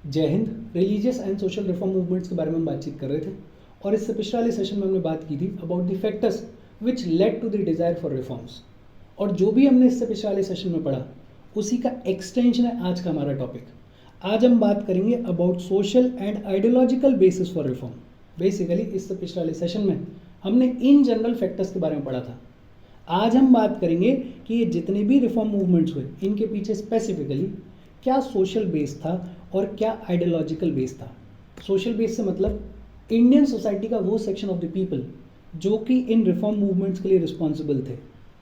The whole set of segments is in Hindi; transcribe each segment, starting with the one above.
जय Hind. Religious and social reform movements के बारे में हम बातचीत कर रहे थे और इससे पिछले वाले सेशन में हमने बात की थी about the factors which led to the desire for reforms. और जो भी हमने इससे पिछले वाले सेशन में पढ़ा उसी का एक्सटेंशन है आज का हमारा टॉपिक। आज हम बात करेंगे about social and ideological basis for reform. Basically इससे पिछले वाले सेशन में हमने इन जनरल फैक्टर्स के बारे में पढ़ा था। आज हम बात करेंगे कि ये जितने भी रिफॉर्म मूवमेंट्स हुए इनके पीछे स्पेसिफिकली क्या सोशल बेस था और क्या आइडियोलॉजिकल बेस था। सोशल बेस से मतलब इंडियन सोसाइटी का वो सेक्शन ऑफ द पीपल जो कि इन रिफॉर्म मूवमेंट्स के लिए रिस्पॉन्सिबल थे,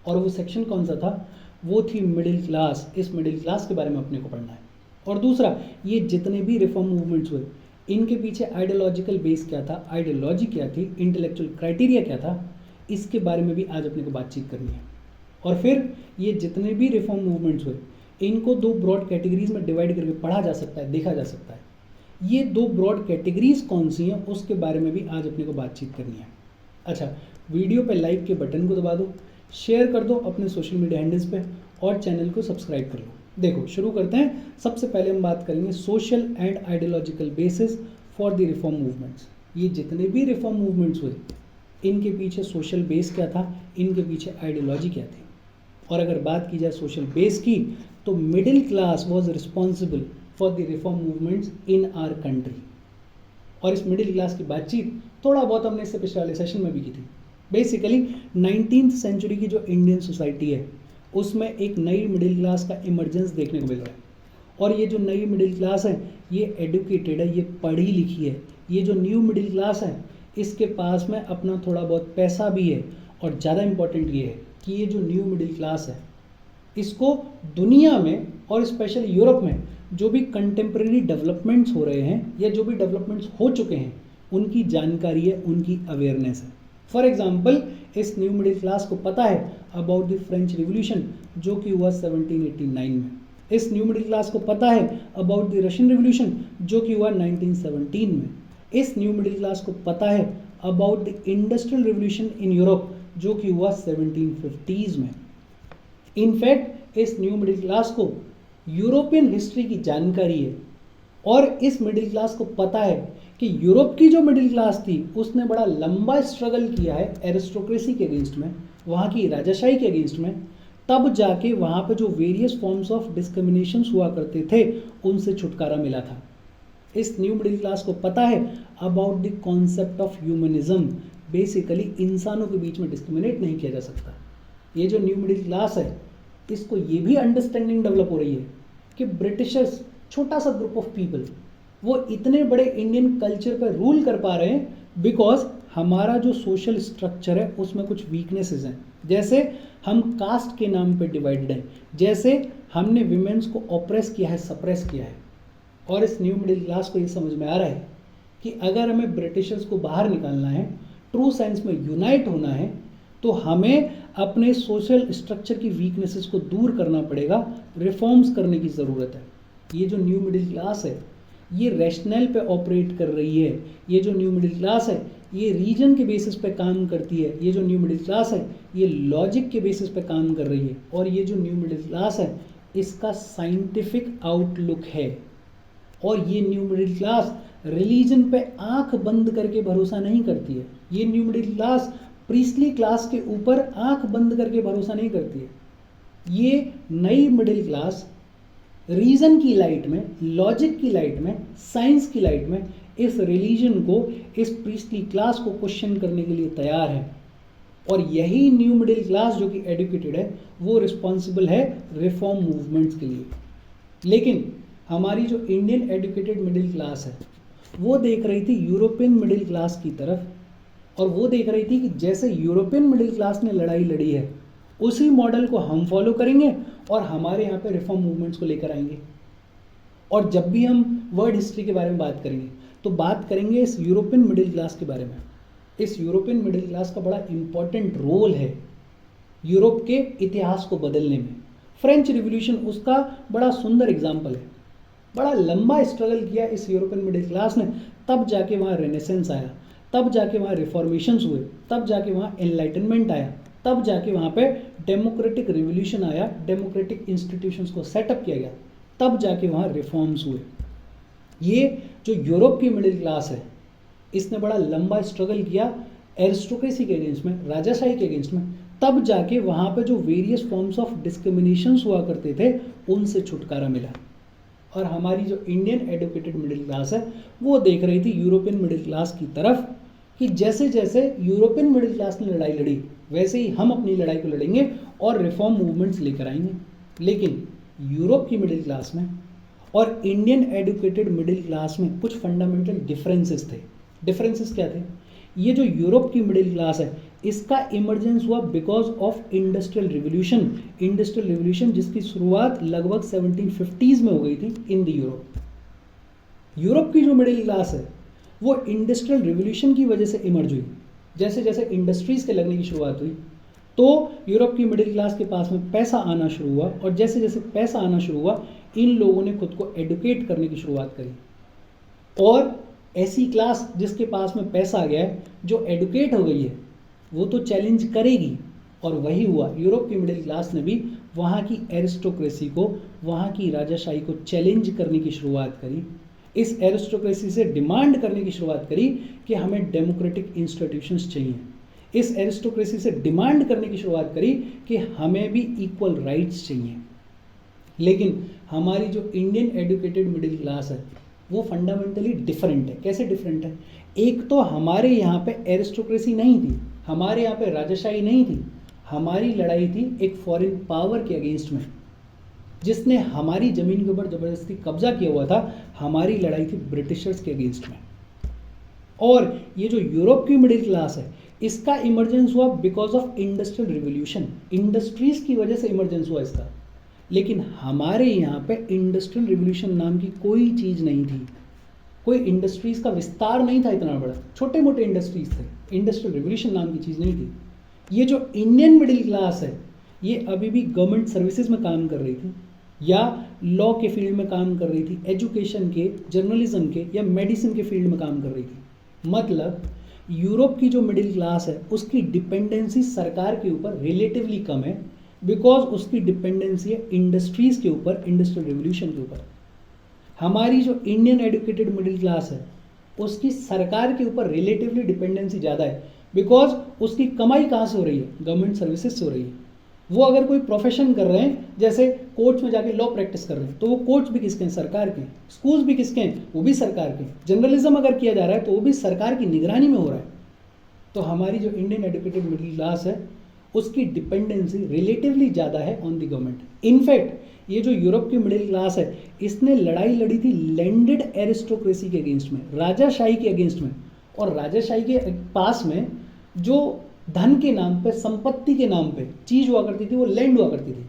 और वो सेक्शन कौन सा था? वो थी मिडिल क्लास। इस मिडिल क्लास के बारे में अपने को पढ़ना है। और दूसरा, ये जितने भी रिफॉर्म मूवमेंट्स हुए इनके पीछे आइडियोलॉजिकल बेस क्या था, आइडियोलॉजी क्या थी, इंटेलेक्चुअल क्राइटेरिया क्या था, इसके बारे में भी आज अपने को बातचीत करनी है। और फिर ये जितने भी रिफॉर्म मूवमेंट्स हुए इनको दो ब्रॉड कैटेगरीज में डिवाइड करके पढ़ा जा सकता है, देखा जा सकता है। ये दो ब्रॉड कैटेगरीज कौन सी हैं उसके बारे में भी आज अपने को बातचीत करनी है। अच्छा, वीडियो पे लाइक के बटन को दबा दो, शेयर कर दो अपने सोशल मीडिया हैंडल्स पे और चैनल को सब्सक्राइब कर लो। देखो शुरू करते हैं। सबसे पहले हम बात करेंगे social and ideological basis for the reform movements. ये जितने भी रिफॉर्म मूवमेंट्स हुए इनके पीछे सोशल बेस क्या था, इनके पीछे आइडियोलॉजी क्या थी। और अगर बात की जाए सोशल बेस की तो middle class was responsible for the reform movements in our country. और इस मिडिल क्लास की बातचीत थोड़ा बहुत हमने इससे पिछले वाले सेशन में भी की थी। बेसिकली 19th सेंचुरी की जो इंडियन सोसाइटी है उसमें एक नई मिडिल क्लास का इमरजेंस देखने को मिल रहा है। और ये जो नई मिडिल क्लास है ये एडुकेटेड है, ये पढ़ी लिखी है। ये जो न्यू मिडिल क्लास है इसके पास में अपना थोड़ा बहुत पैसा भी है। और ज़्यादा इम्पोर्टेंट ये है कि ये जो न्यू मिडिल क्लास है इसको दुनिया में और स्पेशली यूरोप में जो भी कंटेम्प्रेरी डेवलपमेंट्स हो रहे हैं या जो भी डेवलपमेंट्स हो चुके हैं उनकी जानकारी है, उनकी अवेयरनेस है। फॉर एग्जाम्पल इस न्यू मिडिल क्लास को पता है अबाउट द फ्रेंच रिवॉल्यूशन जो कि हुआ 1789 में। इस न्यू मिडिल क्लास को पता है अबाउट द रशियन रिवॉल्यूशन जो कि हुआ 1917 में। इस न्यू मिडिल क्लास को पता है about the industrial revolution in Europe जो कि हुआ 1750s में। इनफैक्ट इस न्यू मिडिल क्लास को यूरोपियन हिस्ट्री की जानकारी है और इस मिडिल क्लास को पता है कि यूरोप की जो मिडिल क्लास थी उसने बड़ा लंबा स्ट्रगल किया है एरिस्टोक्रेसी के अगेंस्ट में, वहाँ की राजाशाही के अगेंस्ट में। तब जाके वहाँ पे जो वेरियस फॉर्म्स ऑफ डिस्क्रिमिनेशंस हुआ करते थे उनसे छुटकारा मिला था। इस न्यू मिडिल क्लास को पता है about the concept of humanism. Basically इंसानों के बीच में डिस्क्रिमिनेट नहीं किया जा सकता। ये जो न्यू मिडिल क्लास है इसको ये भी अंडरस्टैंडिंग डेवलप हो रही है कि ब्रिटिशर्स, छोटा सा ग्रुप ऑफ पीपल, वो इतने बड़े इंडियन कल्चर पर रूल कर पा रहे हैं बिकॉज हमारा जो सोशल स्ट्रक्चर है उसमें कुछ वीकनेसेस हैं। जैसे हम कास्ट के नाम पे डिवाइडेड हैं, जैसे हमने विमेंस को ऑप्रेस किया है, सप्रेस किया है। और इस न्यू मिडिल क्लास को ये समझ में आ रहा है कि अगर हमें ब्रिटिशर्स को बाहर निकालना है, ट्रू सेंस में यूनाइट होना है, तो हमें अपने सोशल स्ट्रक्चर की वीकनेसेस को दूर करना पड़ेगा, रिफॉर्म्स करने की ज़रूरत है। ये जो न्यू मिडिल क्लास है ये रैशनल पे ऑपरेट कर रही है। ये जो न्यू मिडिल क्लास है ये रीजन के बेसिस पे काम करती है। ये जो न्यू मिडिल क्लास है ये लॉजिक के बेसिस पे काम कर रही है। और ये जो न्यू मिडिल क्लास है इसका साइंटिफिक आउटलुक है। और ये न्यू मिडिल क्लास रिलीजन पे आंख बंद करके भरोसा नहीं करती है। ये new middle class priestly class के ऊपर आंख बंद करके भरोसा नहीं करती है। ये नई मिडिल क्लास रीजन की लाइट में, लॉजिक की लाइट में, साइंस की लाइट में इस रिलीजन को, इस प्रीस्टली क्लास को क्वेश्चन करने के लिए तैयार है। और यही न्यू मिडिल क्लास जो कि एडुकेटेड है वो रिस्पॉन्सिबल है रिफॉर्म मूवमेंट्स के लिए। लेकिन हमारी जो इंडियन एडुकेटेड मिडिल क्लास है वो देख रही थी यूरोपियन मिडिल क्लास की तरफ, और वो देख रही थी कि जैसे यूरोपियन मिडिल क्लास ने लड़ाई लड़ी है उसी मॉडल को हम फॉलो करेंगे और हमारे यहाँ पे रिफॉर्म मूवमेंट्स को लेकर आएंगे। और जब भी हम वर्ल्ड हिस्ट्री के बारे में बात करेंगे तो बात करेंगे इस यूरोपियन मिडिल क्लास के बारे में। इस यूरोपियन मिडिल क्लास का बड़ा इंपॉर्टेंट रोल है यूरोप के इतिहास को बदलने में। फ्रेंच रिवॉल्यूशन उसका बड़ा सुंदर एग्जाम्पल है। बड़ा लंबा स्ट्रगल किया इस यूरोपियन मिडिल क्लास ने, तब जाके वहाँ रेनेसेंस आया, तब जाके वहाँ रिफॉर्मेशंस हुए, तब जाके वहाँ एनलाइटनमेंट आया, तब जाके वहाँ पे डेमोक्रेटिक रिवॉल्यूशन आया, डेमोक्रेटिक इंस्टीट्यूशंस को सेटअप किया गया, तब जाके वहाँ रिफॉर्म्स हुए। ये जो यूरोप की मिडिल क्लास है, इसने बड़ा लंबा स्ट्रगल किया एरिस्टोक्रेसी के अगेंस्ट में, राजाशाही के अगेंस्ट में, तब जाके वहाँ पे जो वेरियस फॉर्म्स ऑफ डिस्क्रिमिनेशंस हुआ करते थे उनसे छुटकारा मिला। और हमारी जो इंडियन एडुकेटेड मिडिल क्लास है वो देख रही थी यूरोपियन मिडिल क्लास की तरफ कि जैसे जैसे यूरोपियन मिडिल क्लास ने लड़ाई लड़ी वैसे ही हम अपनी लड़ाई को लड़ेंगे और रिफॉर्म मूवमेंट्स लेकर आएंगे। लेकिन यूरोप की मिडिल क्लास में और इंडियन एडुकेटेड मिडिल क्लास में कुछ फंडामेंटल डिफरेंसेस थे। डिफरेंसेस क्या थे? ये जो यूरोप की मिडिल क्लास है इसका इमर्जेंस हुआ because of industrial revolution. Industrial revolution जिसकी शुरुआत लगभग 1750s में हो गई थी इन द यूरोप। यूरोप की जो मिडिल क्लास है वो इंडस्ट्रियल रिवोल्यूशन की वजह से इमर्ज हुई। जैसे जैसे इंडस्ट्रीज के लगने की शुरुआत हुई तो यूरोप की मिडिल क्लास के पास में पैसा आना शुरू हुआ, और जैसे जैसे पैसा आना शुरू हुआ इन लोगों ने खुद को एडुकेट करने की शुरुआत करी। और ऐसी क्लास जिसके पास में पैसा आ गया है, जो एडुकेट हो गई है, वो तो चैलेंज करेगी। और वही हुआ, यूरोप की मिडिल क्लास ने भी वहाँ की एरिस्टोक्रेसी को, वहाँ की राजाशाही को चैलेंज करने की शुरुआत करी। इस एरिस्टोक्रेसी से डिमांड करने की शुरुआत करी कि हमें डेमोक्रेटिक इंस्टीट्यूशंस चाहिए। इस एरिस्टोक्रेसी से डिमांड करने की शुरुआत करी कि हमें भी इक्वल राइट्स चाहिए। लेकिन हमारी जो इंडियन एडुकेटेड मिडिल क्लास है वो फंडामेंटली डिफरेंट है। कैसे डिफरेंट है? एक तो हमारे यहाँ पे एरिस्टोक्रेसी नहीं थी, हमारे यहाँ पे राजाशाही नहीं थी, हमारी लड़ाई थी एक फॉरेन पावर के अगेंस्ट में जिसने हमारी ज़मीन के ऊपर ज़बरदस्ती कब्जा किया हुआ था। हमारी लड़ाई थी ब्रिटिशर्स के अगेंस्ट में। और ये जो यूरोप की मिडिल क्लास है इसका इमर्जेंस हुआ because of industrial revolution. Industries की वजह से इमर्जेंस हुआ इसका। लेकिन हमारे यहाँ पे इंडस्ट्रियल रिवोल्यूशन नाम की कोई चीज़ नहीं थी, कोई इंडस्ट्रीज का विस्तार नहीं था इतना बड़ा, छोटे मोटे इंडस्ट्रीज थे। इंडस्ट्रियल रिवोल्यूशन नाम की चीज़ नहीं थी। ये जो इंडियन मिडिल क्लास है ये अभी भी गवर्नमेंट सर्विसेज में काम कर रही थी, या लॉ के फील्ड में काम कर रही थी, एजुकेशन के, जर्नलिज्म के या मेडिसिन के फील्ड में काम कर रही थी। मतलब यूरोप की जो मिडिल क्लास है उसकी डिपेंडेंसी सरकार के ऊपर रिलेटिवली कम है, बिकॉज उसकी डिपेंडेंसी है इंडस्ट्रीज के ऊपर, इंडस्ट्रियल रिवोल्यूशन के ऊपर। हमारी जो इंडियन एडुकेटेड मिडिल क्लास है उसकी सरकार के ऊपर रिलेटिवली डिपेंडेंसी ज़्यादा है, बिकॉज उसकी कमाई कहाँ से हो रही है? गवर्नमेंट सर्विसेज से हो रही है। वो अगर कोई प्रोफेशन कर रहे हैं, जैसे कोर्ट्स में जाके लॉ प्रैक्टिस कर रहे हैं, तो वो कोर्ट्स भी किसके हैं? सरकार के। स्कूल्स भी किसके हैं? वो भी सरकार के। जर्नलिज्म अगर किया जा रहा है तो वो भी सरकार की निगरानी में हो रहा है। तो हमारी जो इंडियन एडुकेटेड मिडिल क्लास है उसकी डिपेंडेंसी रिलेटिवली ज़्यादा है ऑन द गवर्नमेंट। इनफैक्ट ये जो यूरोप की मिडिल क्लास है इसने लड़ाई लड़ी थी लैंडेड एरिस्टोक्रेसी के अगेंस्ट में, राजाशाही के अगेंस्ट में। और राजाशाही के पास में जो धन के नाम पे, संपत्ति के नाम पे चीज़ हुआ करती थी वो लैंड हुआ करती थी।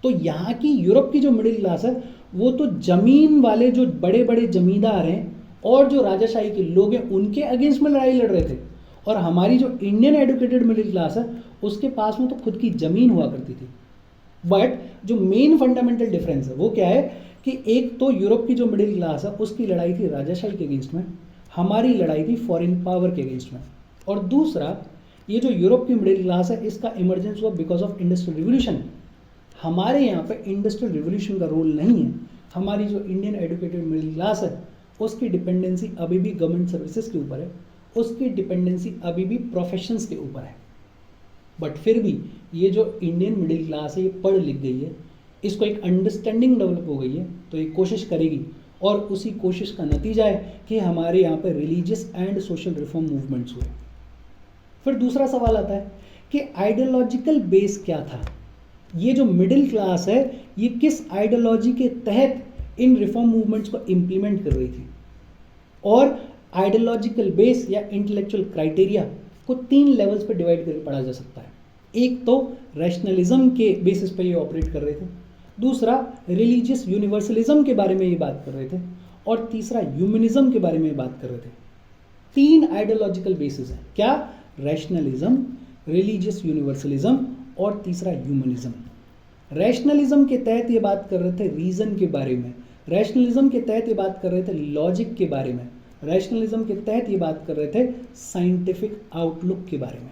तो यहाँ की यूरोप की जो मिडिल क्लास है वो तो जमीन वाले जो बड़े बड़े जमींदार हैं और जो राजाशाही के लोग हैं उनके अगेंस्ट में लड़ाई लड़ रहे थे। और हमारी जो इंडियन एडुकेटेड मिडिल क्लास है उसके पास में तो खुद की ज़मीन हुआ करती थी। बट जो मेन फंडामेंटल डिफरेंस है वो क्या है कि एक तो यूरोप की जो मिडिल क्लास है उसकी लड़ाई थी राजाशाही के अगेंस्ट में, हमारी लड़ाई थी फॉरेन पावर के अगेंस्ट में। और दूसरा, ये जो यूरोप की मिडिल क्लास है इसका इमर्जेंस हुआ बिकॉज ऑफ इंडस्ट्रियल रिवोल्यूशन। हमारे यहाँ पे इंडस्ट्रियल रिवोल्यूशन का रोल नहीं है। हमारी जो इंडियन एडुकेटेड मिडिल क्लास है उसकी डिपेंडेंसी अभी भी गवर्नमेंट सर्विसेज के ऊपर है, उसकी डिपेंडेंसी अभी भी प्रोफेशंस के ऊपर है। बट फिर भी ये जो इंडियन मिडिल क्लास है ये पढ़ लिख गई है, इसको एक अंडरस्टैंडिंग डेवलप हो गई है, तो ये कोशिश करेगी। और उसी कोशिश का नतीजा है कि हमारे यहाँ पे religious and social reform movements हुए। फिर दूसरा सवाल आता है कि आइडियोलॉजिकल बेस क्या था? ये जो मिडिल क्लास है ये किस आइडियोलॉजी के तहत इन रिफॉर्म मूवमेंट्स को इम्प्लीमेंट कर रही थी? और आइडियोलॉजिकल बेस या इंटेलेक्चुअल क्राइटेरिया को 3 लेवल्स पे डिवाइड करके पढ़ा जा सकता है। एक तो रैशनलिज्म के बेसिस पे ये ऑपरेट कर रहे थे, दूसरा रिलीजियस यूनिवर्सलिज्म के बारे में ये बात कर रहे थे, और तीसरा ह्यूमनिज्म के बारे में ये बात कर रहे थे। 3 आइडियोलॉजिकल बेसिस है। क्या? रैशनलिज्म, रिलीजियस यूनिवर्सलिज्म और तीसरा ह्यूमनिज्म। रैशनलिज्म के तहत ये बात कर रहे थे रीजन के बारे में, रैशनलिज्म के तहत ये बात कर रहे थे लॉजिक के बारे में, रैशनलिज्म के तहत ये बात कर रहे थे साइंटिफिक आउटलुक के बारे में।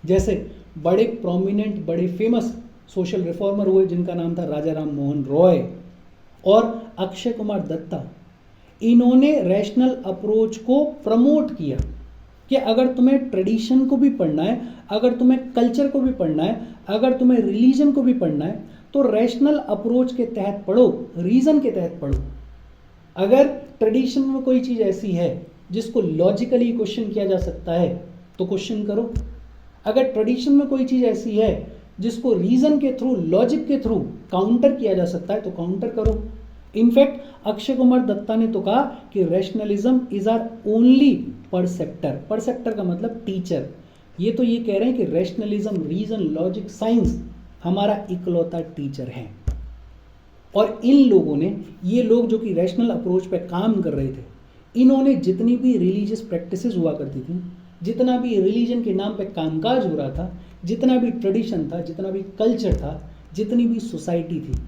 जैसे बड़े प्रोमिनेंट, बड़े फेमस सोशल रिफॉर्मर हुए जिनका नाम था राजा राम मोहन रॉय और अक्षय कुमार दत्ता। इन्होंने रैशनल अप्रोच को प्रमोट किया कि अगर तुम्हें ट्रेडिशन को भी पढ़ना है, अगर तुम्हें कल्चर को भी पढ़ना है, अगर तुम्हें रिलीजन को भी पढ़ना है, तो रैशनल अप्रोच के तहत पढ़ो, रीजन के तहत पढ़ो। अगर ट्रेडिशन में कोई चीज़ ऐसी है जिसको लॉजिकली क्वेश्चन किया जा सकता है तो क्वेश्चन करो। अगर ट्रेडिशन में कोई चीज़ ऐसी है जिसको रीजन के थ्रू, लॉजिक के थ्रू काउंटर किया जा सकता है तो काउंटर करो। इनफैक्ट अक्षय कुमार दत्ता ने तो कहा कि rationalism is are only preceptor. Preceptor का मतलब टीचर। ये तो ये कह रहे हैं कि रैशनलिज्म, रीजन, लॉजिक, साइंस हमारा इकलौता टीचर है। और इन लोगों ने, ये लोग जो कि रैशनल अप्रोच पे काम कर रहे थे, इन्होंने जितनी भी रिलीजियस प्रैक्टिसेस हुआ करती थी, जितना भी रिलीजन के नाम पे कामकाज हो रहा था, जितना भी ट्रेडिशन था, जितना भी कल्चर था, जितनी भी सोसाइटी थी,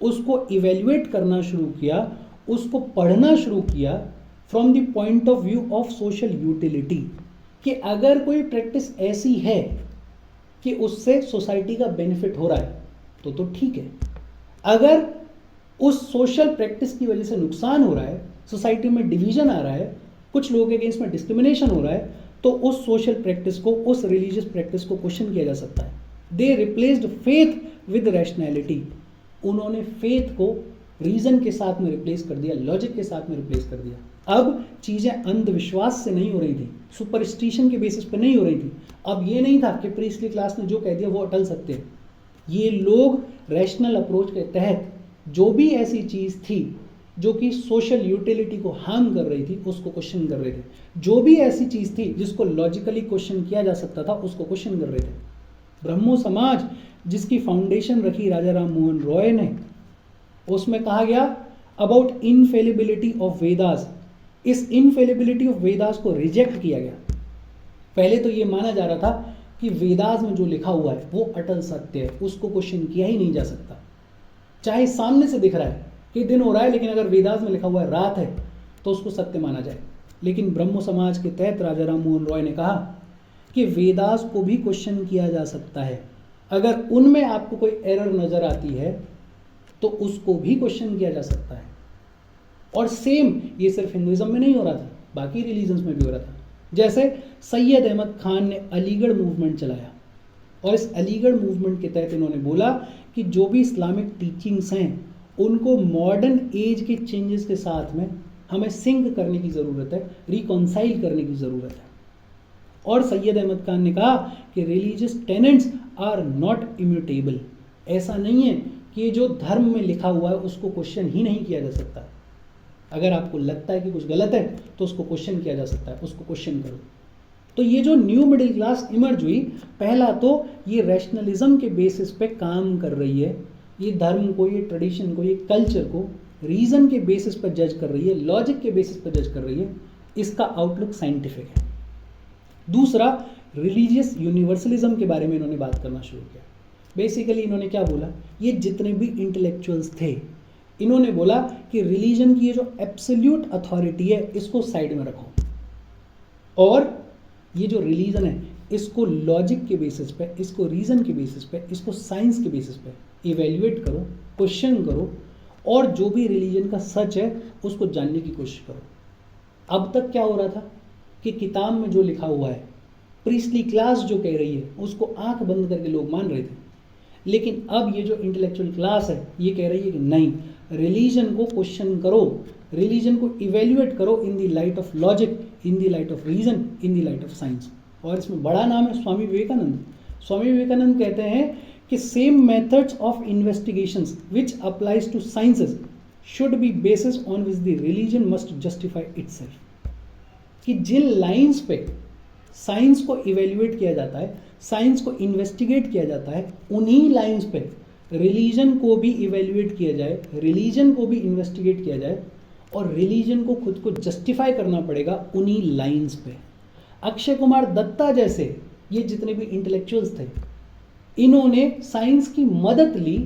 उसको इवेल्युएट करना शुरू किया, उसको पढ़ना शुरू किया from the point of view of social utility, कि अगर कोई प्रैक्टिस ऐसी है कि उससे सोसाइटी का बेनिफिट हो रहा है तो ठीक है। अगर उस सोशल प्रैक्टिस की वजह से नुकसान हो रहा है, सोसाइटी में डिवीजन आ रहा है, कुछ लोगों के अगेंस्ट में डिस्क्रिमिनेशन हो रहा है, तो उस सोशल प्रैक्टिस को, उस रिलीजियस प्रैक्टिस को क्वेश्चन किया जा सकता है। दे रिप्लेस्ड फेथ विद रैशनैलिटी। उन्होंने फेथ को रीजन के साथ में रिप्लेस कर दिया, लॉजिक के साथ में रिप्लेस कर दिया। अब चीजें अंधविश्वास से नहीं हो रही थी, सुपरस्टिशन के बेसिस पे नहीं हो रही थी। अब ये नहीं था कि प्रीस्टली क्लास ने जो कह दिया वो अटल सत्य है। ये लोग रैशनल अप्रोच के तहत जो भी ऐसी चीज थी जो कि सोशल यूटिलिटी को हार्म कर रही थी उसको क्वेश्चन कर रहे थे। जो भी ऐसी चीज थी जिसको लॉजिकली क्वेश्चन किया जा सकता था उसको क्वेश्चन कर रहे थे। ब्रह्मो समाज जिसकी फाउंडेशन रखी राजा राम मोहन रॉय ने, उसमें कहा गया अबाउट इनफेलिबिलिटी ऑफ वेदास। इस इनफेलिबिलिटी ऑफ वेदास को रिजेक्ट किया गया। पहले तो ये माना जा रहा था कि वेदास में जो लिखा हुआ है वो अटल सत्य है, उसको क्वेश्चन किया ही नहीं जा सकता। चाहे सामने से दिख रहा है कि दिन हो रहा है, लेकिन अगर वेदास में लिखा हुआ है रात है तो उसको सत्य माना जाए। लेकिन ब्रह्मो समाज के तहत राजा राम मोहन रॉय ने कहा कि वेदास को भी क्वेश्चन किया जा सकता है। अगर उनमें आपको कोई एरर नजर आती है तो उसको भी क्वेश्चन किया जा सकता है। और सेम ये सिर्फ हिंदुइज्म में नहीं हो रहा था, बाकी रिलीजन्स में भी हो रहा था। जैसे सैयद अहमद खान ने अलीगढ़ मूवमेंट चलाया, और इस अलीगढ़ मूवमेंट के तहत इन्होंने बोला कि जो भी इस्लामिक टीचिंग्स हैं उनको मॉडर्न एज के चेंजेस के साथ में हमें सिंक करने की ज़रूरत है, रिकॉन्साइल करने की ज़रूरत है। और सैयद अहमद खान ने कहा कि religious tenets are not immutable. ऐसा नहीं है कि ये जो धर्म में लिखा हुआ है उसको क्वेश्चन ही नहीं किया जा सकता। अगर आपको लगता है कि कुछ गलत है तो उसको क्वेश्चन किया जा सकता है, उसको क्वेश्चन करो। तो ये जो न्यू मिडिल क्लास इमर्ज हुई, पहला तो ये रैशनलिज्म के बेसिस पे काम कर रही है। ये धर्म को, ये ट्रेडिशन को, ये कल्चर को रीजन के बेसिस पर जज कर रही है, लॉजिक के बेसिस पर जज कर रही है। इसका आउटलुक साइंटिफिक है। दूसरा, रिलीजियस यूनिवर्सलिज्म के बारे में इन्होंने बात करना शुरू किया। बेसिकली इन्होंने क्या बोला, ये जितने भी इंटेलेक्चुअल्स थे इन्होंने बोला कि रिलीजन की ये जो एब्सोल्यूट अथॉरिटी है इसको साइड में रखो, और ये जो रिलीजन है इसको लॉजिक के बेसिस पे, इसको रीजन के बेसिस पे, इसको साइंस के बेसिस पे इवेल्युएट करो, क्वेश्चन करो, और जो भी रिलीजन का सच है उसको जानने की कोशिश करो। अब तक क्या हो रहा था कि किताब में जो लिखा हुआ है, प्रीस्टली क्लास जो कह रही है उसको आंख बंद करके लोग मान रहे थे। लेकिन अब ये जो इंटेलेक्चुअल क्लास है ये कह रही है कि नहीं, रिलीजन को क्वेश्चन करो, रिलीजन को इवेल्युएट करो in the light of logic, in the light of reason, in the light of science. और इसमें बड़ा नाम है स्वामी विवेकानंद। स्वामी विवेकानंद कहते हैं कि same methods of investigations which applies to sciences should be basis on which the religion must justify itself. कि जिन लाइंस पे साइंस को इवेल्युएट किया जाता है, साइंस को इन्वेस्टिगेट किया जाता है, उन्हीं लाइंस पे रिलीजन को भी इवेल्युएट किया जाए, रिलीजन को भी इन्वेस्टिगेट किया जाए, और रिलीजन को खुद को जस्टिफाई करना पड़ेगा उन्हीं लाइंस पे। अक्षय कुमार दत्ता जैसे ये जितने भी इंटेलेक्चुअल्स थे, इन्होंने साइंस की मदद ली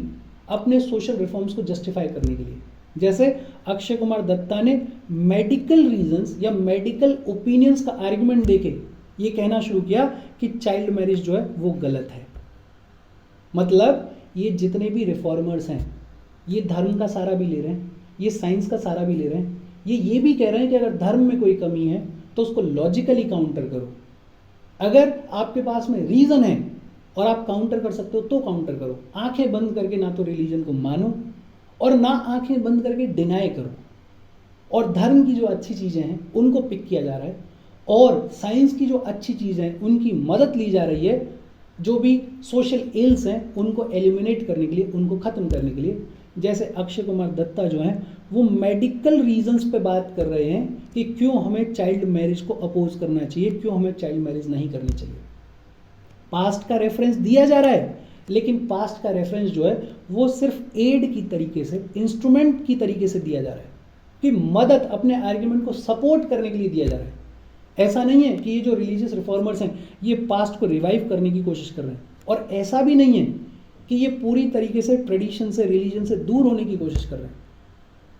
अपने सोशल रिफॉर्म्स को जस्टिफाई करने के लिए। जैसे अक्षय कुमार दत्ता ने मेडिकल रीजंस या मेडिकल ओपिनियंस का आर्गुमेंट देके ये कहना शुरू किया कि चाइल्ड मैरिज जो है वो गलत है। मतलब ये जितने भी रिफॉर्मर्स हैं ये धर्म का सहारा भी ले रहे हैं, ये साइंस का सहारा भी ले रहे हैं, ये भी कह रहे हैं कि अगर धर्म में कोई कमी है तो उसको लॉजिकली काउंटर करो। अगर आपके पास में रीज़न है और आप काउंटर कर सकते हो तो काउंटर करो। आंखें बंद करके ना तो रिलीजन को मानो और ना आंखें बंद करके डिनाई करो। और धर्म की जो अच्छी चीज़ें हैं उनको पिक किया जा रहा है और साइंस की जो अच्छी चीज़ें हैं उनकी मदद ली जा रही है। जो भी सोशल इल्स हैं उनको एलिमिनेट करने के लिए, उनको ख़त्म करने के लिए। जैसे अक्षय कुमार दत्ता जो हैं वो मेडिकल रीजंस पे बात कर रहे हैं कि क्यों हमें चाइल्ड मैरिज को अपोज करना चाहिए, क्यों हमें चाइल्ड मैरिज नहीं करनी चाहिए। पास्ट का रेफरेंस दिया जा रहा है, लेकिन पास्ट का रेफरेंस जो है वो सिर्फ एड की तरीके से, इंस्ट्रूमेंट की तरीके से दिया जा रहा है कि मदद, अपने आर्ग्यूमेंट को सपोर्ट करने के लिए दिया जा रहा है। ऐसा नहीं है कि ये जो रिलीजियस रिफॉर्मर्स हैं ये पास्ट को रिवाइव करने की कोशिश कर रहे हैं, और ऐसा भी नहीं है कि ये पूरी तरीके से ट्रेडिशन से, रिलीजन से दूर होने की कोशिश कर रहे हैं।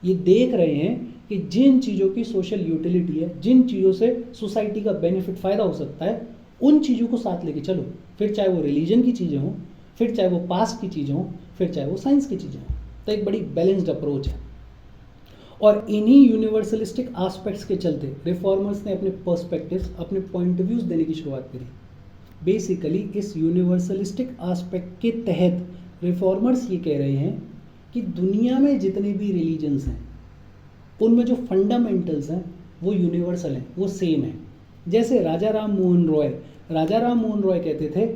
ये देख रहे हैं कि जिन चीज़ों की सोशल यूटिलिटी है, जिन चीज़ों से सोसाइटी का बेनिफिट फ़ायदा हो सकता है, उन चीज़ों को साथ लेके चलो। फिर चाहे वो रिलीजन की चीज़ें हों, फिर चाहे वो पास्ट की चीज़ें हों, फिर चाहे वो साइंस की चीज़ें हों। तो एक बड़ी बैलेंस्ड अप्रोच है। और इन्हीं यूनिवर्सलिस्टिक एस्पेक्ट्स के चलते रिफॉर्मर्स ने अपने पर्सपेक्टिव्स, अपने पॉइंट ऑफ व्यूज़ देने की शुरुआत करी। बेसिकली इस यूनिवर्सलिस्टिक एस्पेक्ट के तहत रिफॉर्मर्स ये कह रहे हैं कि दुनिया में जितने भी रिलीजन्स हैं उनमें जो फंडामेंटल्स हैं वो यूनिवर्सल हैं, वो सेम है। जैसे राजा राम मोहन रॉय कहते थे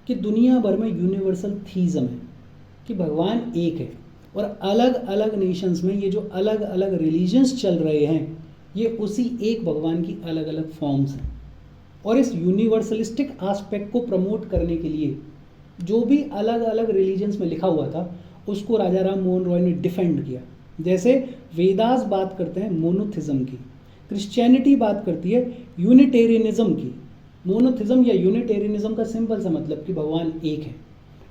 कि दुनिया भर में यूनिवर्सल थीज़म है, कि भगवान एक है, और अलग अलग नेशंस में ये जो अलग अलग रिलीजन्स चल रहे हैं ये उसी एक भगवान की अलग अलग फॉर्म्स हैं। और इस यूनिवर्सलिस्टिक एस्पेक्ट को प्रमोट करने के लिए जो भी अलग अलग रिलीजन्स में लिखा हुआ था उसको राजा राम मोहन रॉय ने डिफेंड किया। जैसे वेदास बात करते हैं मोनोथिज्म की, क्रिश्चियनिटी बात करती है यूनिटेरियनिज्म की। मोनोथिज्म या यूनिटेरियनिज्म का सिंपल सा मतलब कि भगवान एक है।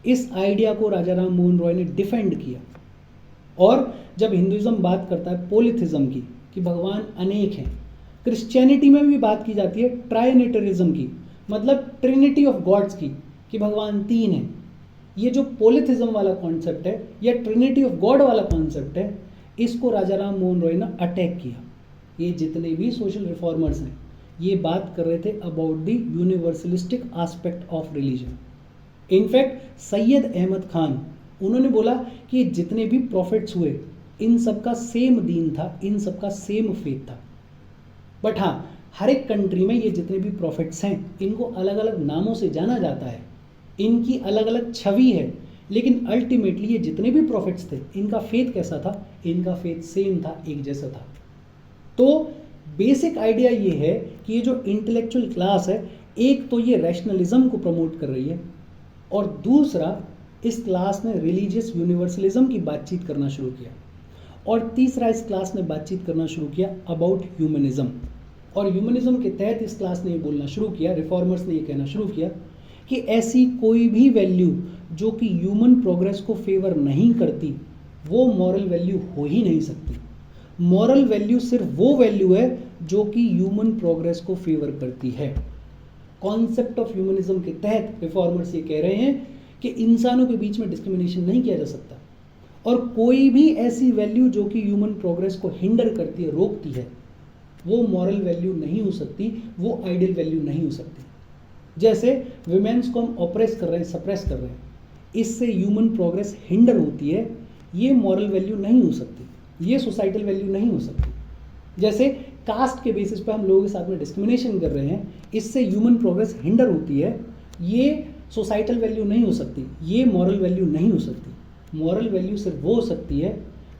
इस आइडिया को राजा राम मोहन रॉय ने डिफेंड किया। और जब हिंदुइज्म बात करता है पॉलीथिज्म की, कि भगवान अनेक हैं, क्रिश्चियनिटी में भी बात की जाती है ट्राइनेटरिज्म की, मतलब ट्रिनिटी ऑफ गॉड्स की, कि भगवान तीन हैं। ये जो पॉलीथिज्म वाला कॉन्सेप्ट है या ट्रिनिटी ऑफ गॉड वाला कॉन्सेप्ट है, इसको राजा राम मोहन रॉय ने अटैक किया। ये जितने भी सोशल रिफॉर्मर्स हैं ये बात कर रहे थे about the universalistic aspect of religion. In fact Syed Ahmad Khan, उन्होंने बोला कि जितने भी प्रॉफिट्स हुए इन सबका सेम दीन था, इन सबका सेम फेथ था। बट हाँ, हर एक कंट्री में ये जितने भी प्रॉफिट्स हैं इनको अलग अलग नामों से जाना जाता है, इनकी अलग अलग छवि है, लेकिन अल्टीमेटली ये जितने भी प्रॉफिट्स थे इनका फेथ कैसा था? इनका फेथ सेम था, एक जैसा था। तो बेसिक आइडिया ये है कि ये जो इंटेलेक्चुअल क्लास है, एक तो ये रैशनलिज्म को प्रमोट कर रही है और दूसरा इस क्लास ने रिलीजियस यूनिवर्सलिज्म की बातचीत करना शुरू किया, और तीसरा इस क्लास ने बातचीत करना शुरू किया अबाउट ह्यूमनिज्म। और ह्यूमनिज्म के तहत इस क्लास ने ये बोलना शुरू किया, रिफॉर्मर्स ने ये कहना शुरू किया कि ऐसी कोई भी वैल्यू जो कि ह्यूमन प्रोग्रेस को फेवर नहीं करती वो मॉरल वैल्यू हो ही नहीं सकती। मॉरल वैल्यू सिर्फ वो वैल्यू है जो कि ह्यूमन प्रोग्रेस को फेवर करती है। कॉन्सेप्ट ऑफ ह्यूमनिज्म के तहत रिफॉर्मर्स ये कह रहे हैं कि इंसानों के बीच में डिस्क्रिमिनेशन नहीं किया जा सकता, और कोई भी ऐसी वैल्यू जो कि ह्यूमन प्रोग्रेस को हिंडर करती है, रोकती है, वो मॉरल वैल्यू नहीं हो सकती, वो आइडियल वैल्यू नहीं हो सकती। जैसे विमेंस को हम ऑप्रेस कर रहे हैं, सप्रेस कर रहे हैं, इससे ह्यूमन प्रोग्रेस हिंडर होती है, ये मॉरल वैल्यू नहीं हो सकती, ये सोसाइटल वैल्यू नहीं हो सकती। जैसे कास्ट के बेसिस पे हम लोगों के साथ में डिस्क्रिमिनेशन कर रहे हैं, इससे ह्यूमन प्रोग्रेस हिंडर होती है, ये सोसाइटल वैल्यू नहीं हो सकती, ये मॉरल वैल्यू नहीं हो सकती। मॉरल वैल्यू सिर्फ वो हो सकती है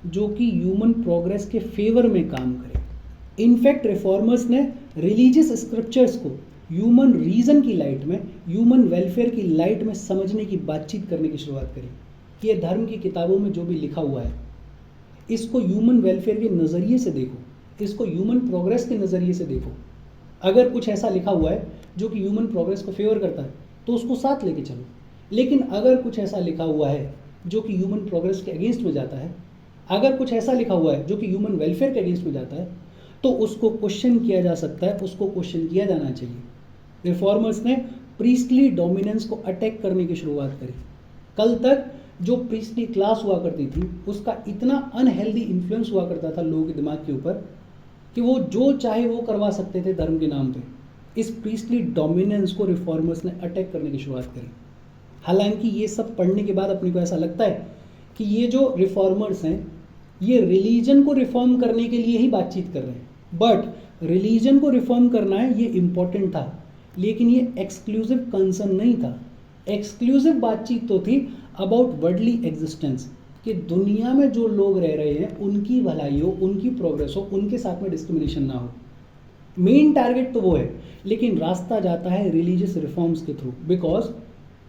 जो कि ह्यूमन प्रोग्रेस के फेवर में काम करे। इनफैक्ट रिफॉर्मर्स ने रिलीजियस स्क्रिप्चर्स को ह्यूमन रीजन की लाइट में, ह्यूमन वेलफेयर की लाइट में समझने की बातचीत करने की शुरुआत करी कि ये धर्म की किताबों में जो भी लिखा हुआ है इसको ह्यूमन वेलफेयर के नज़रिए से देखो, इसको ह्यूमन प्रोग्रेस के नज़रिए से देखो। अगर कुछ ऐसा लिखा हुआ है जो कि ह्यूमन प्रोग्रेस को फेवर करता है तो उसको साथ लेके चलो, लेकिन अगर कुछ ऐसा लिखा हुआ है जो कि ह्यूमन प्रोग्रेस के अगेंस्ट में जाता है, अगर कुछ ऐसा लिखा हुआ है जो कि ह्यूमन वेलफेयर के अगेंस्ट में जाता है, तो उसको क्वेश्चन किया जा सकता है, उसको क्वेश्चन किया जाना चाहिए। रिफॉर्मर्स ने प्रीस्टली डोमिनेंस को अटैक करने की शुरुआत करी। कल तक जो प्रीस्टली क्लास हुआ करती थी उसका इतना अनहेल्दी इन्फ्लुएंस हुआ करता था लोगों के दिमाग के ऊपर कि वो जो चाहे वो करवा सकते थे धर्म के नाम पे। इस प्रीस्टली डोमिनेंस को रिफॉर्मर्स ने अटैक करने की शुरुआत करी। हालांकि ये सब पढ़ने के बाद अपने को ऐसा लगता है कि ये जो रिफॉर्मर्स हैं ये रिलीजन को रिफॉर्म करने के लिए ही बातचीत कर रहे हैं, बट रिलीजन को रिफॉर्म करना है ये इम्पोर्टेंट था, लेकिन ये एक्सक्लूसिव कंसर्न नहीं था। एक्सक्लूसिव बातचीत तो थी अबाउट वर्ल्डली एग्जिस्टेंस, कि दुनिया में जो लोग रह रहे हैं उनकी भलाई हो, उनकी प्रोग्रेस हो, उनके साथ में डिस्क्रिमिनेशन ना हो। मेन टारगेट तो वो है, लेकिन रास्ता जाता है रिलीजियस रिफॉर्म्स के थ्रू, बिकॉज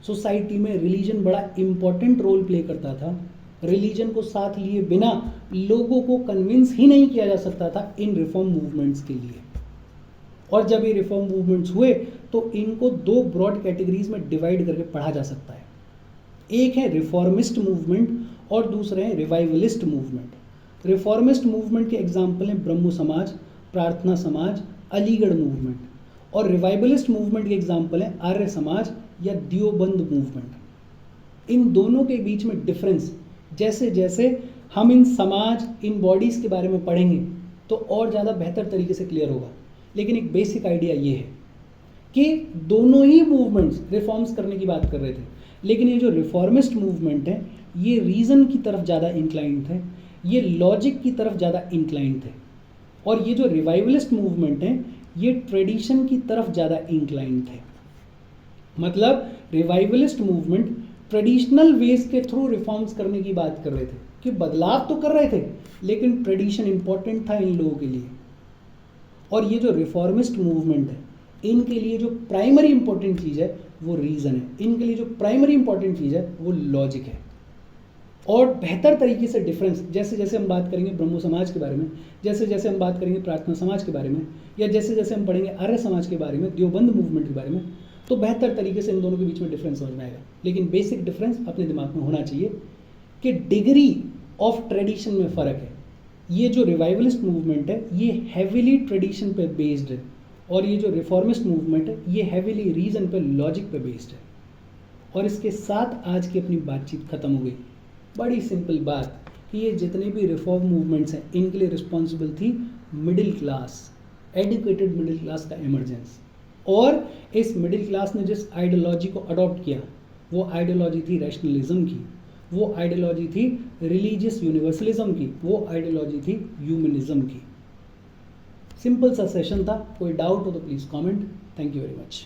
सोसाइटी में रिलीजन बड़ा इंपॉर्टेंट रोल प्ले करता था। रिलीजन को साथ लिए बिना लोगों को कन्विंस ही नहीं किया जा सकता था इन रिफॉर्म मूवमेंट्स के लिए। और जब ये रिफॉर्म मूवमेंट्स हुए तो इनको दो ब्रॉड कैटेगरीज में डिवाइड करके पढ़ा जा सकता है। एक है रिफॉर्मिस्ट मूवमेंट और दूसरा है रिवाइवलिस्ट मूवमेंट। रिफॉर्मिस्ट मूवमेंट के एग्जाम्पल हैं ब्रह्मो समाज, प्रार्थना समाज, अलीगढ़ मूवमेंट। और रिवाइवलिस्ट मूवमेंट के एग्जाम्पल हैं आर्य समाज या दियोबंद मूवमेंट। इन दोनों के बीच में डिफरेंस जैसे जैसे हम इन समाज, इन बॉडीज़ के बारे में पढ़ेंगे तो और ज़्यादा बेहतर तरीके से क्लियर होगा। लेकिन एक बेसिक आइडिया ये है कि दोनों ही मूवमेंट्स रिफॉर्म्स करने की बात कर रहे थे, लेकिन ये जो रिफॉर्मिस्ट मूवमेंट है ये रीज़न की तरफ ज़्यादा इंक्लाइंड थे, ये लॉजिक की तरफ ज़्यादा इंक्लाइंड थे। और ये जो रिवाइवलिस्ट मूवमेंट है ये ट्रेडिशन की तरफ ज़्यादा इंक्लाइंड थे। मतलब रिवाइवलिस्ट मूवमेंट ट्रेडिशनल वेज के थ्रू रिफॉर्म्स करने की बात कर रहे थे, कि बदलाव तो कर रहे थे लेकिन ट्रेडिशन इंपॉर्टेंट था इन लोगों के लिए। और ये जो रिफॉर्मिस्ट मूवमेंट है इनके लिए जो प्राइमरी इंपॉर्टेंट चीज़ है वो रीज़न है, इनके लिए जो प्राइमरी इंपॉर्टेंट चीज़ है वो लॉजिक है। और बेहतर तरीके से डिफरेंस जैसे जैसे हम बात करेंगे ब्रह्मो समाज के बारे में, जैसे जैसे हम बात करेंगे प्रार्थना समाज के बारे में, या जैसे जैसे हम पढ़ेंगे आर्य समाज के बारे में, दियोबंद मूवमेंट के बारे में, तो बेहतर तरीके से इन दोनों के बीच में डिफरेंस समझ में आएगा। लेकिन बेसिक डिफरेंस अपने दिमाग में होना चाहिए कि डिग्री ऑफ ट्रेडिशन में फ़र्क है। ये जो रिवाइवलिस्ट मूवमेंट है ये हैविली ट्रेडिशन पे बेस्ड है, और ये जो रिफॉर्मिस्ट मूवमेंट है ये हैविली रीज़न पे, लॉजिक पे बेस्ड है। और इसके साथ आज की अपनी बातचीत खत्म हो गई। बड़ी सिंपल बात कि ये जितने भी रिफॉर्म मूवमेंट्स हैं इनके लिए रिस्पॉन्सिबल थी middle class, educated middle class का इमरजेंस। और इस मिडिल क्लास ने जिस आइडियोलॉजी को अडॉप्ट किया वो आइडियोलॉजी थी रैशनलिज्म की, वो आइडियोलॉजी थी रिलीजियस यूनिवर्सलिज्म की, वो आइडियोलॉजी थी ह्यूमनिज्म की। सिंपल सा सेशन था, कोई डाउट हो तो please comment. Thank you very much.